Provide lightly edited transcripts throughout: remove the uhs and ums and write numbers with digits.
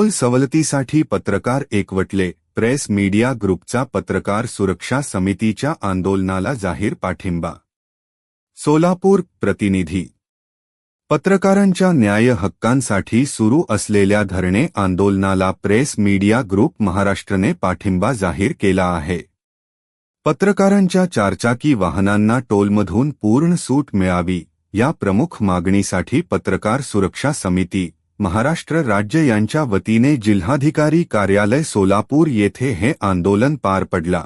Toll सवलतीसाठी पत्रकार एकवटले. Press media ग्रुपचा पत्रकार सुरक्षा समितीच्या आंदोलनाला जाहीर पाठिंबा. सोलापूर प्रतिनिधी. पत्रकारांच्या न्याय हक्कांसाठी सुरू असलेल्या धरणे आंदोलनाला प्रेस मीडिया ग्रुप महाराष्ट्रने पाठिंबा जाहीर केला आहे. पत्रकारांच्या चारचाकी वाहनांना टोलमधून पूर्ण सूट मिळावी या प्रमुख मागणीसाठी पत्रकार सुरक्षा समिती महाराष्ट्र राज्य यांच्या वतीने जिल्हाधिकारी कार्यालय सोलापूर येथे हे आंदोलन पार पडला.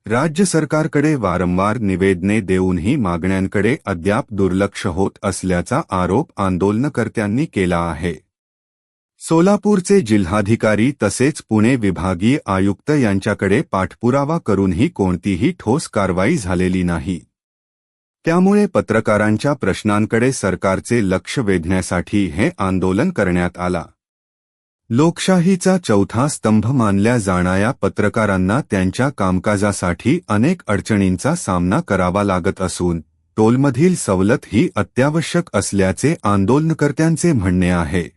राज्य सरकारकडे वारंवार निवेदने देऊनही मागण्यांकडे अद्याप दुर्लक्ष होत असल्याचा आरोप आंदोलनकर्त्यांनी केला आहे. सोलापूरचे जिल्हाधिकारी तसेच पुणे विभागीय आयुक्त यांच्याकडे पाठपुरावा करूनही कोणतीही ठोस कारवाई झालेली नाही. त्यामुळे पत्रकारांच्या प्रश्नांकडे सरकारचे लक्ष वेधण्यासाठी हे आंदोलन करण्यात आला. लोकशाहीचा चौथा स्तंभ मानल्या जाणाऱ्या पत्रकारांना त्यांच्या कामकाजासाठी अनेक अडचणींचा सामना करावा लागत असून टोलमधील सवलत ही अत्यावश्यक असल्याचे आंदोलनकर्त्यांचे म्हणणे आहे.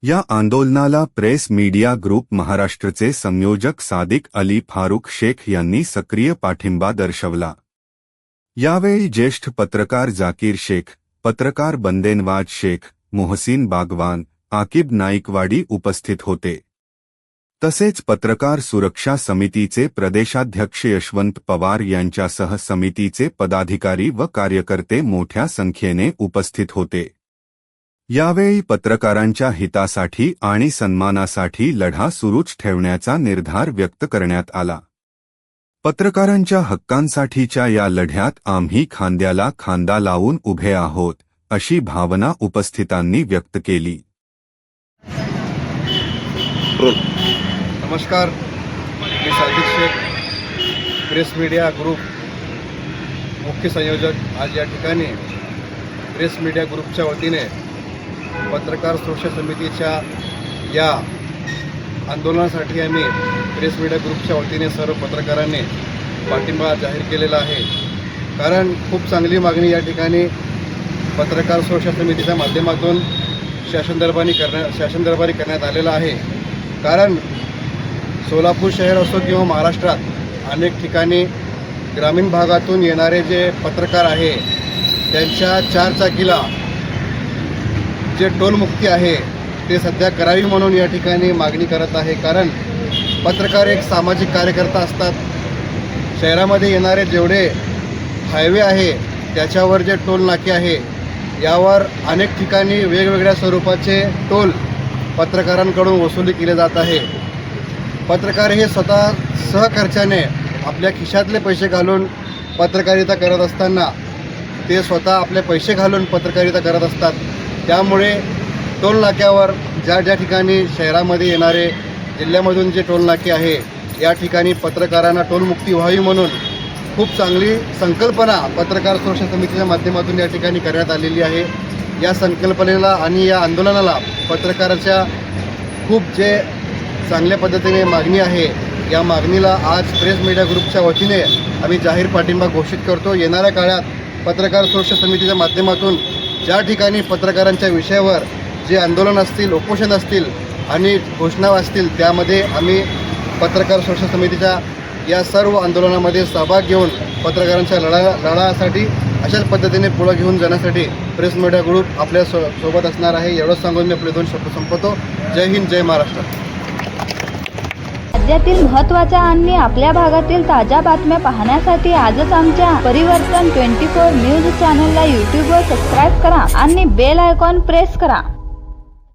या आंदोलनाला प्रेस मीडिया ग्रुप महाराष्ट्रचे संयोजक सादिक अली फारुख शेख यांनी सक्रिय पाठिंबा दर्शवला. यावेळी ज्येष्ठ पत्रकार जाकीर शेख, पत्रकार बंदेनवाज शेख, मोहसिन बागवान, आकिब नाईकवाडी उपस्थित होते. तसेच पत्रकार सुरक्षा समितीचे प्रदेशाध्यक्ष यशवंत पवार यांच्यासह समितीचे पदाधिकारी व कार्यकर्ते मोठ्या संख्येने उपस्थित होते. यावेळी पत्रकारांच्या हितासाठी आणि सन्मानासाठी लढा सुरूच ठेवण्याचा निर्धार व्यक्त करण्यात आला. पत्रकारांच्या हक्कांसाठीच्या या लढ्यात आम्ही खांद्याला खांदा लावून उभे आहोत, अशी भावना उपस्थितांनी व्यक्त केली. नमस्कार, मी Sadiq Shaikh, press media group मुख्य संयोजक. आज या ठिकाणी प्रेस मीडिया ग्रुपच्या वतीने पत्रकार सुरक्षा समितीच्या या आंदोलनासाठी आम्ही प्रेस मीडिया ग्रुपच्या वतीने सर्व पत्रकारांनी पाठिंबा जाहीर केलेला आहे. कारण खूप चांगली मागणी या ठिकाणी पत्रकार सुरक्षा समितीच्या माध्यमातून शासन दरबारी करण्यात आलेला आहे. कारण सोलापूर शहर असो किंवा महाराष्ट्रात अनेक ठिकाणी ग्रामीण भागातून येणारे जे पत्रकार आहे त्यांच्या चारचाकीला जे टोलमुक्ती आहे ते सध्या करावी म्हणून या ठिकाणी मागणी करत आहे. कारण पत्रकार एक सामाजिक कार्यकर्ता असतात. शहरामध्ये येणारे जेवढे हायवे आहे त्याच्यावर जे टोल नाके आहे यावर अनेक ठिकाणी वेगवेगळ्या स्वरूपाचे टोल पत्रकारांकडून वसुली केले जात आहे. पत्रकार हे स्वतः सहखर्चाने आपल्या खिशातले पैसे घालून पत्रकारिता करत असताना ते स्वतः आपले पैसे घालून पत्रकारिता करत असतात. त्यामुळे टोल नाक्यावर ज्या ठिकाणी शहरामध्ये येणारे जिल्ह्यामधून जे टोल नाके आहे या ठिकाणी पत्रकारांना टोलमुक्ती व्हावी म्हणून खूप चांगली संकल्पना पत्रकार सुरक्षा समितीच्या माध्यमातून या ठिकाणी करण्यात आलेली आहे. या संकल्पनेला आणि या आंदोलनाला पत्रकाराच्या खूप जे चांगल्या पद्धतीने मागणी आहे या मागणीला आज प्रेस मीडिया ग्रुपच्या वतीने आम्ही जाहीर पाठिंबा घोषित करतो. येणाऱ्या काळात पत्रकार सुरक्षा समितीच्या माध्यमातून ज्या ठिकाणी पत्रकारांच्या विषयावर जे आंदोलन असतील, उपोषण असतील आणि घोषणा असतील त्यामध्ये आम्ही पत्रकार सुरक्षा समितीच्या या सर्व आंदोलनामध्ये सहभाग घेऊन पत्रकारांच्या लढ्यासाठी अशाच पद्धतीने पुढे घेऊन जाण्यासाठी प्रेस मीडिया ग्रुप आपल्या सोबत असणार आहे. एवढंच सांगून मी आपले 2 शब्द संपवतो. जय हिंद, जय महाराष्ट्र. राज्यातील महत्त्वाच्या आणि आपल्या भागातील ताज्या बातम्या पाहण्यासाठी आजच आमच्या परिवर्तन 24 न्यूज चॅनलला यूट्यूबवर सबस्क्राईब करा आणि बेल आयकॉन प्रेस करा.